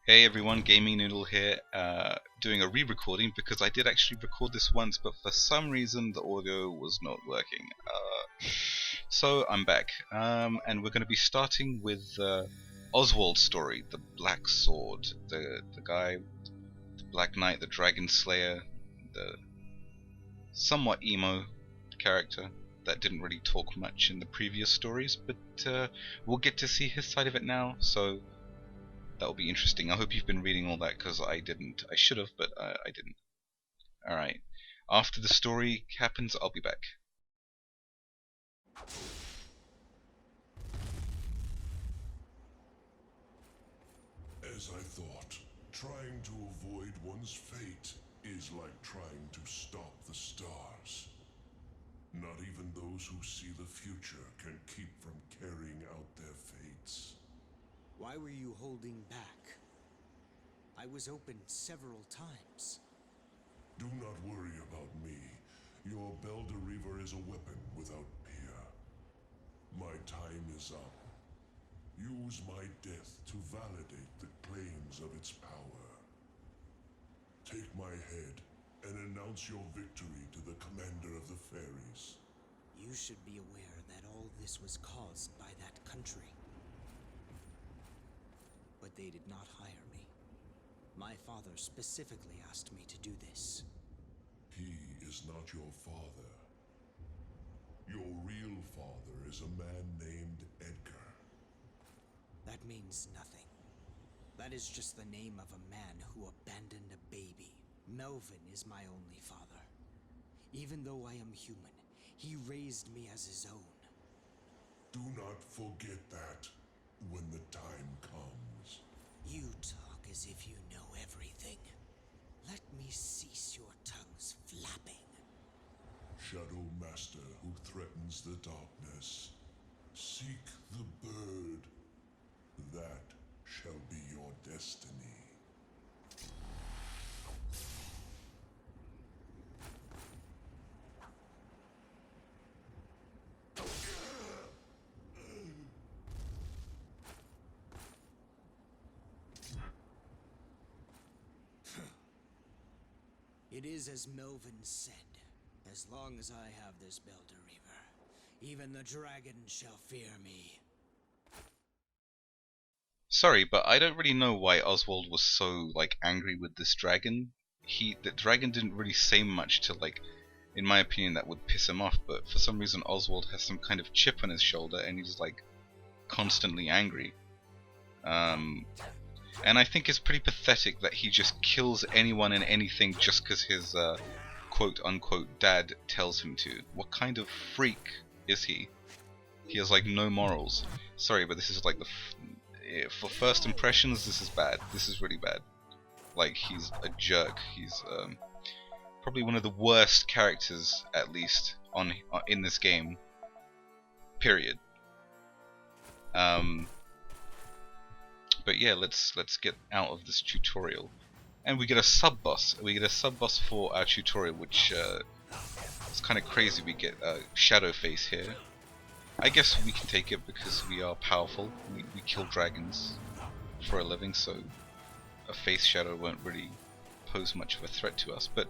Hey everyone, Gaming Noodle here, doing a re-recording because I did actually record this once, but for some reason the audio was not working. So I'm back, and we're going to be starting with Oswald's story, the Black Sword, the guy, the Black Knight, the Dragon Slayer, the somewhat emo character that didn't really talk much in the previous stories, but we'll get to see his side of it now, so that'll be interesting. I hope you've been reading all that, because I didn't. I should have, but I didn't. Alright. After the story happens, I'll be back. As I thought, trying to avoid one's fate is like trying to stop the stars. Not even those who see the future can keep from carrying out their fates. Why were you holding back? I was open several times. Do not worry about me. Your Belder is a weapon without peer. My time is up. Use my death to validate the claims of its power. Take my head and announce your victory to the commander of the fairies. You should be aware that all this was caused by that country. But they did not hire me. My father specifically asked me to do this. He is not your father. Your real father is a man named Edgar. That means nothing. That is just the name of a man who abandoned a baby. Melvin is my only father. Even though I am human, he raised me as his own. Do not forget that when the time comes. You talk as if you know everything. Let me cease your tongues flapping. Shadow Master who threatens the darkness. Seek the bird. That shall be your destiny. It is as Melvin said. As long as I have this Belder Reaver, even the dragon shall fear me. Sorry, but I don't really know why Oswald was so angry with this dragon. The dragon didn't really say much to in my opinion, that would piss him off. But for some reason, Oswald has some kind of chip on his shoulder, and he's constantly angry. And I think it's pretty pathetic that he just kills anyone and anything just because his quote-unquote dad tells him to. What kind of freak is he? He has no morals. Sorry, but this is for first impressions, this is bad. This is really bad. He's a jerk. He's probably one of the worst characters, at least in this game. Period. But yeah, let's get out of this tutorial, and we get a sub boss. We get a sub boss for our tutorial, which is kind of crazy. We get Shadow Face here. I guess we can take it because we are powerful. We kill dragons for a living, so a face shadow won't really pose much of a threat to us. But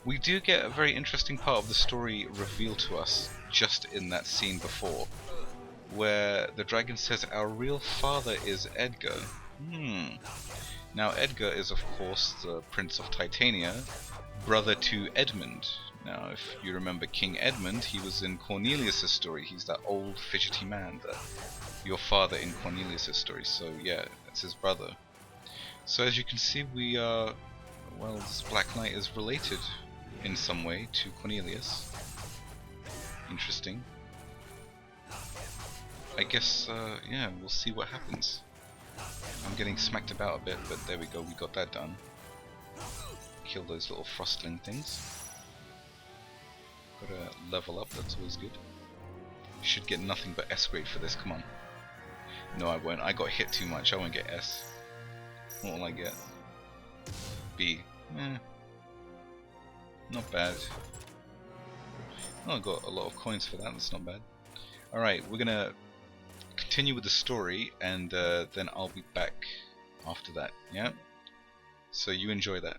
we do get a very interesting part of the story revealed to us just in that scene before, where the dragon says our real father is Edgar. Now Edgar is of course the Prince of Titania, brother to Edmund. Now if you remember King Edmund, he was in Cornelius' story. He's that old fidgety man, your father in Cornelius' story. So yeah, that's his brother. So as you can see, we are, well, this Black Knight is related in some way to Cornelius. Interesting. I guess, yeah, we'll see what happens. I'm getting smacked about a bit, but there we go, we got that done. Kill those little frostling things. Gotta level up, that's always good. Should get nothing but S grade for this, come on. No, I won't, I got hit too much, I won't get S. What will I get? B. Not bad. Oh, I got a lot of coins for that, that's not bad. Alright, we're gonna continue with the story, and then I'll be back after that. Yeah. So you enjoy that.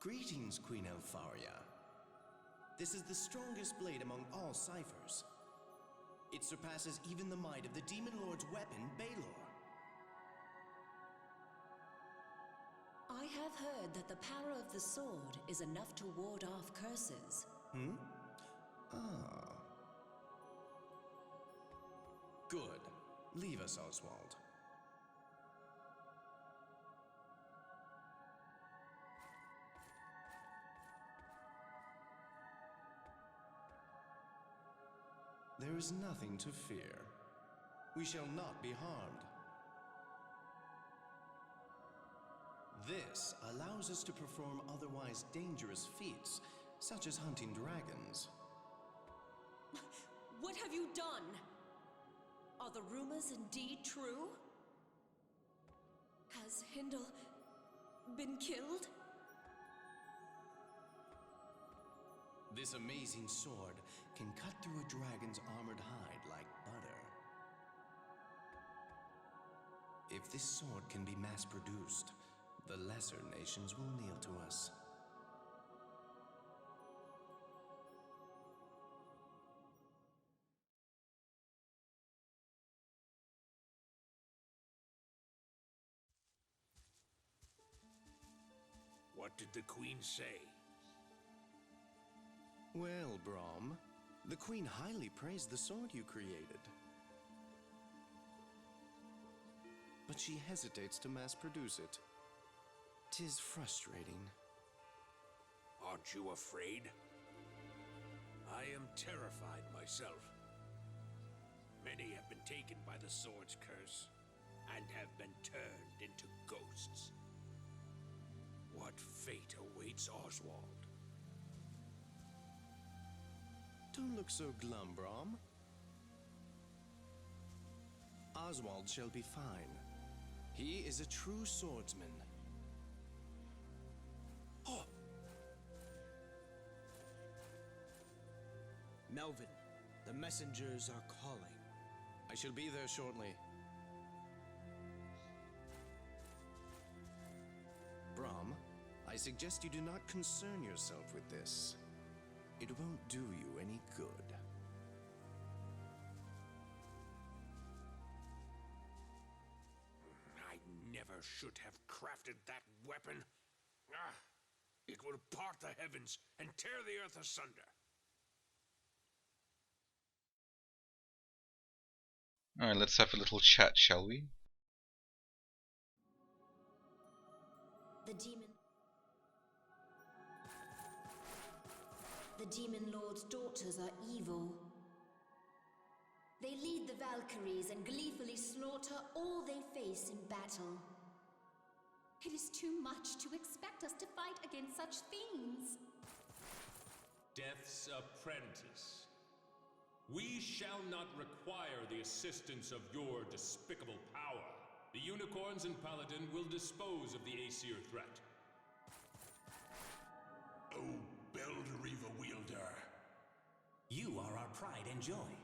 Greetings, Queen Elfaria. This is the strongest blade among all ciphers. It surpasses even the might of the Demon Lord's weapon, Balor. I have heard that the power of the sword is enough to ward off curses. Ah. Good. Leave us, Oswald. There is nothing to fear. We shall not be harmed. This allows us to perform otherwise dangerous feats, such as hunting dragons. What have you done? Are the rumors indeed true? Has Hindle been killed? This amazing sword can cut through a dragon's armored hide like butter. If this sword can be mass-produced, the lesser nations will kneel to us. What did the Queen say? Well, Brahm, the Queen highly praised the sword you created. But she hesitates to mass-produce it. 'Tis frustrating. Aren't you afraid? I am terrified myself. Many have been taken by the sword's curse and have been turned into ghosts. What fate awaits Oswald? Don't look so glum, Brahm. Oswald shall be fine. He is a true swordsman. Oh! Melvin, the messengers are calling. I shall be there shortly. Brahm, I suggest you do not concern yourself with this. It won't do you any good. I never should have crafted that weapon. Ah, it will part the heavens and tear the earth asunder. Alright, let's have a little chat, shall we? The Demon Lord's daughters are evil. They lead the Valkyries and gleefully slaughter all they face in battle. It is too much to expect us to fight against such fiends. Death's apprentice. We shall not require the assistance of your despicable power. The Unicorns and Paladin will dispose of the Aesir threat. Oh, Belderiva wielder. You are our pride and joy.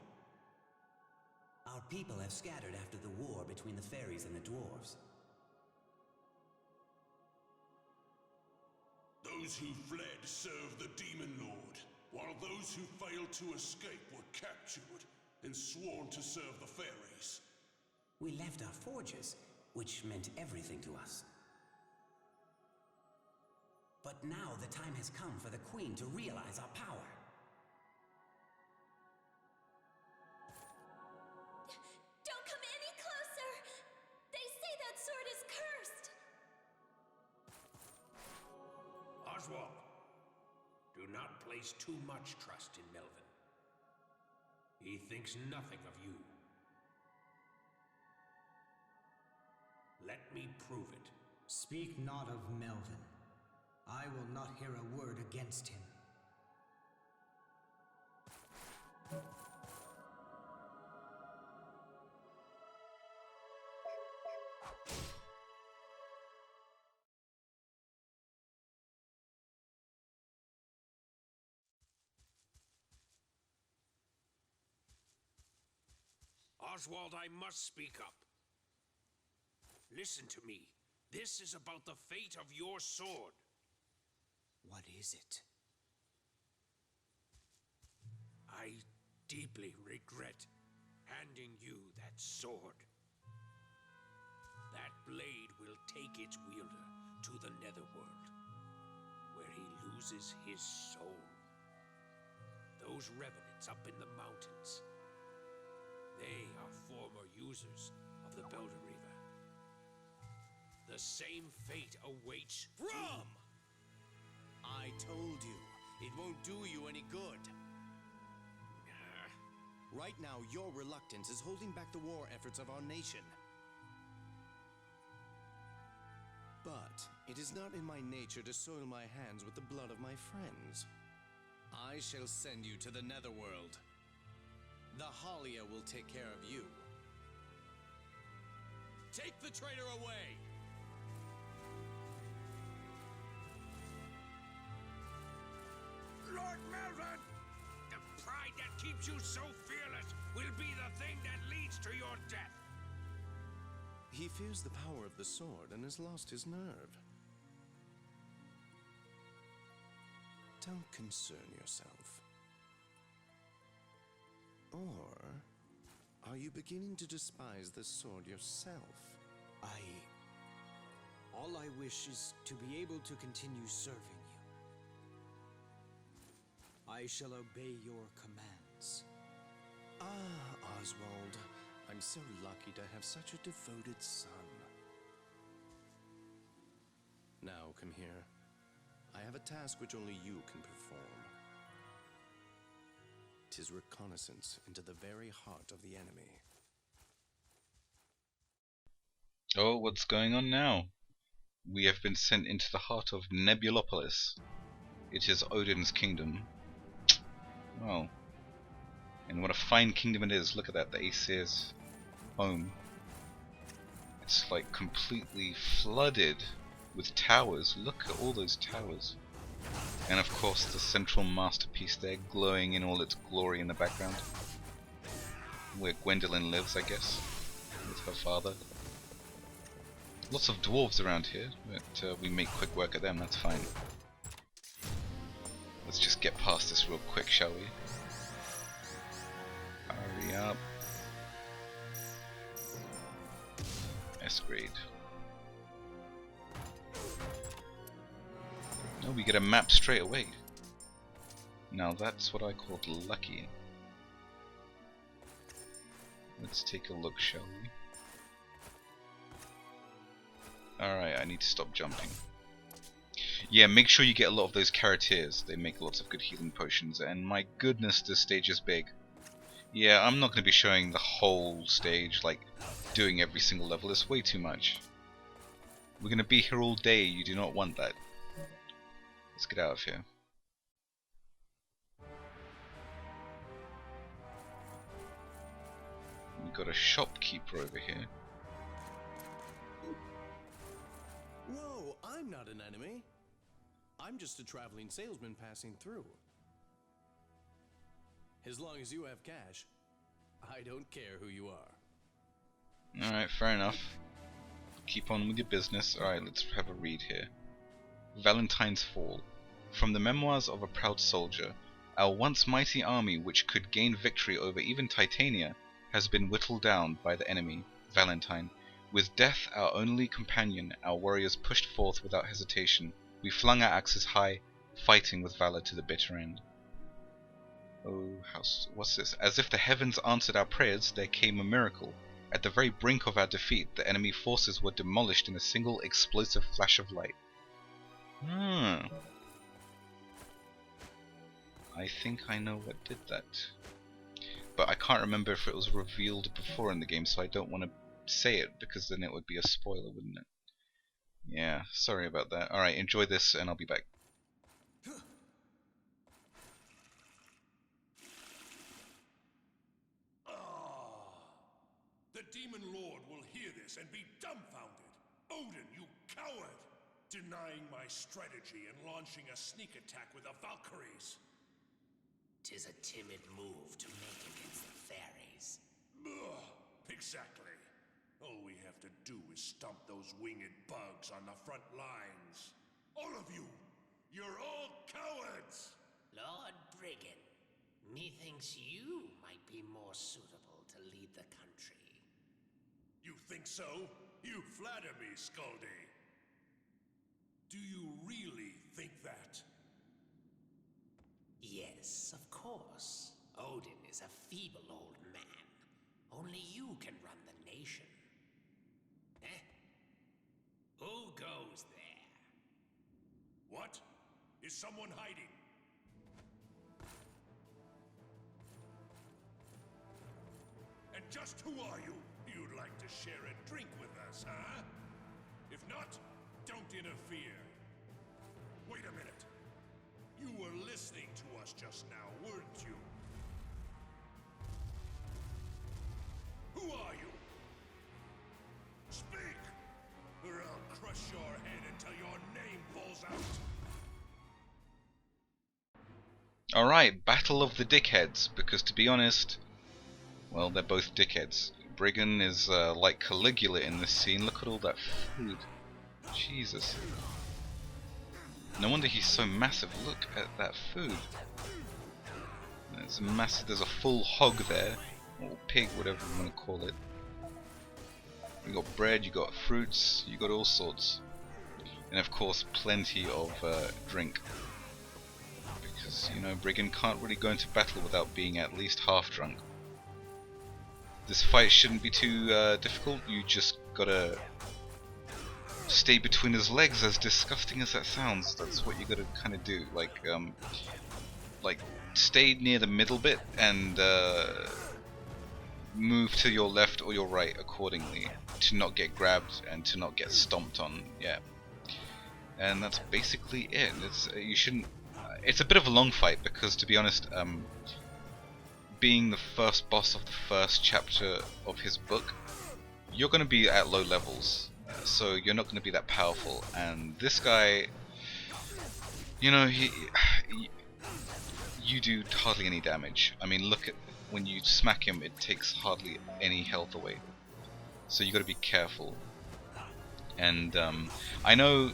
Our people have scattered after the war between the fairies and the dwarves. Those who fled served the Demon Lord, while those who failed to escape were captured and sworn to serve the fairies. We left our forges, which meant everything to us. But now the time has come for the Queen to realize our power. Don't come any closer! They say that sword is cursed! Oswald, do not place too much trust in Melvin. He thinks nothing of you. Let me prove it. Speak not of Melvin. I will not hear a word against him. Oswald, I must speak up. Listen to me. This is about the fate of your sword. What is it? I deeply regret handing you that sword. That blade will take its wielder to the Netherworld, where he loses his soul. Those revenants up in the mountains, they are former users of the Belder-Reaver. The same fate awaits Rum! I told you, it won't do you any good. Right now, your reluctance is holding back the war efforts of our nation. But it is not in my nature to soil my hands with the blood of my friends. I shall send you to the Netherworld. The Halia will take care of you. Take the traitor away! Lord Melvin! The pride that keeps you so fearless will be the thing that leads to your death. He fears the power of the sword and has lost his nerve. Don't concern yourself. Or are you beginning to despise the sword yourself? All I wish is to be able to continue serving you. I shall obey your commands. Ah, Oswald. I'm so lucky to have such a devoted son. Now, come here. I have a task which only you can perform. 'Tis reconnaissance into the very heart of the enemy. Oh, what's going on now? We have been sent into the heart of Nebulopolis. It is Odin's kingdom. Wow. And what a fine kingdom it is. Look at that, the Aesir's home. It's like completely flooded with towers. Look at all those towers. And of course the central masterpiece there, glowing in all its glory in the background. Where Gwendolyn lives, I guess, with her father. Lots of dwarves around here, but we make quick work of them, that's fine. Let's just get past this real quick, shall we? Hurry up. S-grade. Oh, we get a map straight away. Now that's what I called lucky. Let's take a look, shall we? Alright, I need to stop jumping. Yeah, make sure you get a lot of those characters. They make lots of good healing potions, and my goodness, this stage is big. Yeah, I'm not going to be showing the whole stage, like doing every single level. It's way too much. We're going to be here all day. You do not want that. Let's get out of here. We've got a shopkeeper over here. Whoa, I'm not an enemy. I'm just a traveling salesman passing through. As long as you have cash, I don't care who you are. Alright, fair enough. Keep on with your business. Alright, let's have a read here. Valentine's Fall. From the memoirs of a proud soldier, our once mighty army which could gain victory over even Titania has been whittled down by the enemy, Valentine. With death our only companion, our warriors pushed forth without hesitation. We flung our axes high, fighting with valor to the bitter end. Oh, what's this? As if the heavens answered our prayers, there came a miracle. At the very brink of our defeat, the enemy forces were demolished in a single explosive flash of light. I think I know what did that. But I can't remember if it was revealed before in the game, so I don't want to say it, because then it would be a spoiler, wouldn't it? Yeah, sorry about that. Alright, enjoy this, and I'll be back. The Demon Lord will hear this and be dumbfounded. Odin, you coward! Denying my strategy and launching a sneak attack with the Valkyries. 'Tis a timid move to make against the fairies. Ugh. Exactly. All we have to do is stomp those winged bugs on the front lines. All of you! You're all cowards! Lord Brigand, methinks you might be more suitable to lead the country. You think so? You flatter me, Skaldi. Do you really think that? Yes, of course. Odin is a feeble old man. Only you can run the nation. Eh? Who goes there? What? Is someone hiding? And just who are you? You'd like to share a drink with us, huh? If not, don't interfere. Wait a minute. You were listening to us just now, weren't you? Who are you? Speak! Or I'll crush your head until your name falls out. Alright, Battle of the Dickheads, because to be honest, well, they're both dickheads. Brigand is like Caligula in this scene. Look at all that food. Jesus. No wonder he's so massive. Look at that food. There's a massive, there's a full hog there. Or pig, whatever you want to call it. You got bread, you got fruits, you got all sorts. And of course, plenty of drink. Because, you know, Brigand can't really go into battle without being at least half drunk. This fight shouldn't be too difficult. You just gotta stay between his legs, as disgusting as that sounds. That's what you gotta kind of do. Like stay near the middle bit and move to your left or your right accordingly to not get grabbed and to not get stomped on. Yeah, and that's basically it. You shouldn't. It's a bit of a long fight because, to be honest, being the first boss of the first chapter of his book, you're going to be at low levels, so you're not going to be that powerful. And this guy, you know, you do hardly any damage. I mean, look at when you smack him, it takes hardly any health away. So you got to be careful. And I know,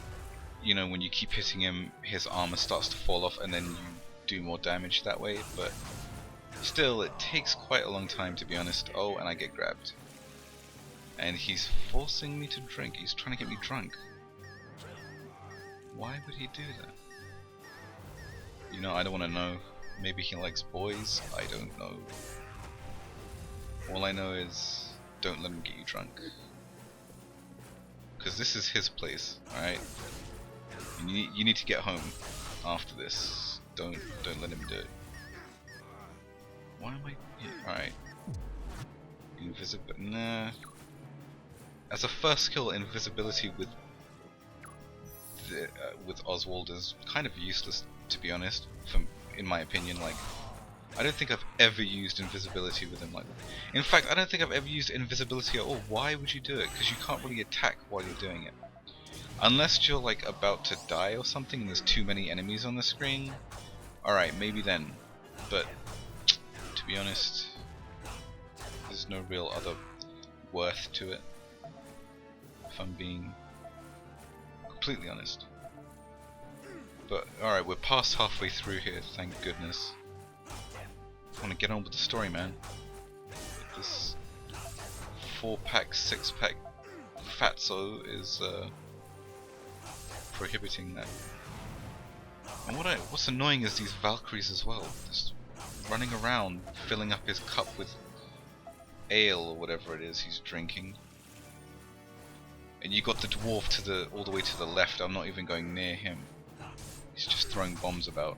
you know, when you keep hitting him, his armor starts to fall off, and then you do more damage that way. But still, it takes quite a long time, to be honest. Oh, and I get grabbed. And he's forcing me to drink. He's trying to get me drunk. Why would he do that? You know, I don't want to know. Maybe he likes boys. I don't know. All I know is, don't let him get you drunk. Because this is his place, alright? You need to get home after this. Don't let him do it. Why am I... Yeah, alright. Invisible... Nah. As a first skill, invisibility with Oswald is kind of useless, to be honest, in my opinion. Like, I don't think I've ever used invisibility with him. Like, in fact, I don't think I've ever used invisibility at all. Why would you do it? Because you can't really attack while you're doing it. Unless you're like about to die or something and there's too many enemies on the screen. Alright, maybe then. But to be honest, there's no real other worth to it, if I'm being completely honest. But alright, we're past halfway through here, thank goodness. I want to get on with the story, man. This 4-pack, 6-pack fatso is prohibiting that. And what's annoying is these Valkyries as well, just running around filling up his cup with ale or whatever it is he's drinking. And you got the dwarf all the way to the left. I'm not even going near him. He's just throwing bombs about.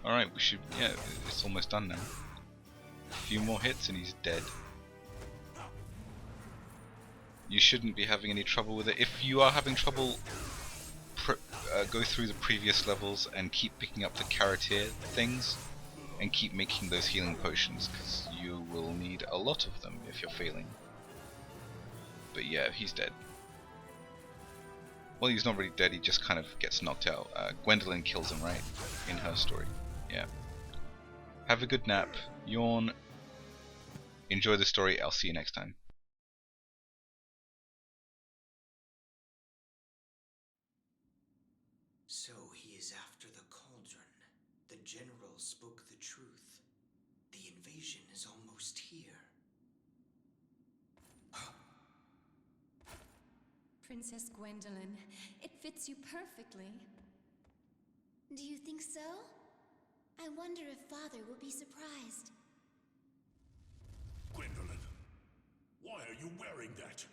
Alright, we should... yeah, it's almost done now. A few more hits and he's dead. You shouldn't be having any trouble with it. If you are having trouble, go through the previous levels and keep picking up the Karatir things and keep making those healing potions, because you will need a lot of them if you're failing. But yeah, he's dead. Well, he's not really dead, he just kind of gets knocked out. Gwendolyn kills him, right? In her story. Yeah. Have a good nap. Yawn. Enjoy the story. I'll see you next time. So he is after the cauldron. The general spoke the truth. The invasion is almost here. Princess Gwendolyn, it fits you perfectly. Do you think so? I wonder if Father will be surprised. Gwendolyn, why are you wearing that?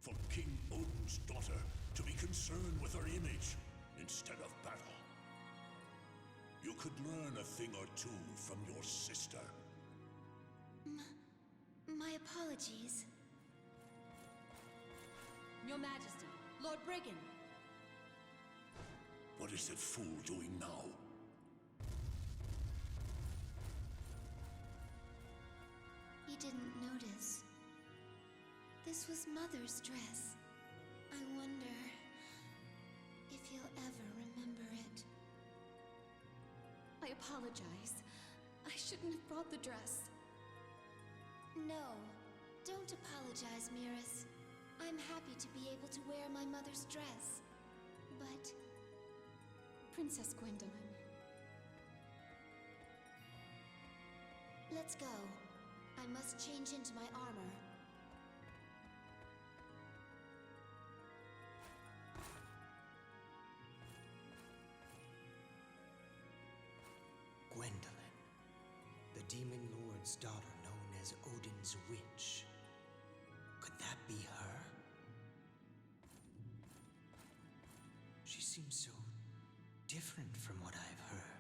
For King Odin's daughter to be concerned with her image instead of battle. You could learn a thing or two from your sister. My apologies. Your Majesty, Lord Brigand. What is that fool doing now? He didn't notice. This was Mother's dress. I wonder if he'll ever remember it. I apologize. I shouldn't have brought the dress. No, don't apologize, Miras. I'm happy to be able to wear my mother's dress. But... Princess Gwendolyn. let's go. I must change into my armor. Gwendolyn, the Demon Lord's daughter known as Odin's Witch. Could that be her? She seems so different from what I've heard.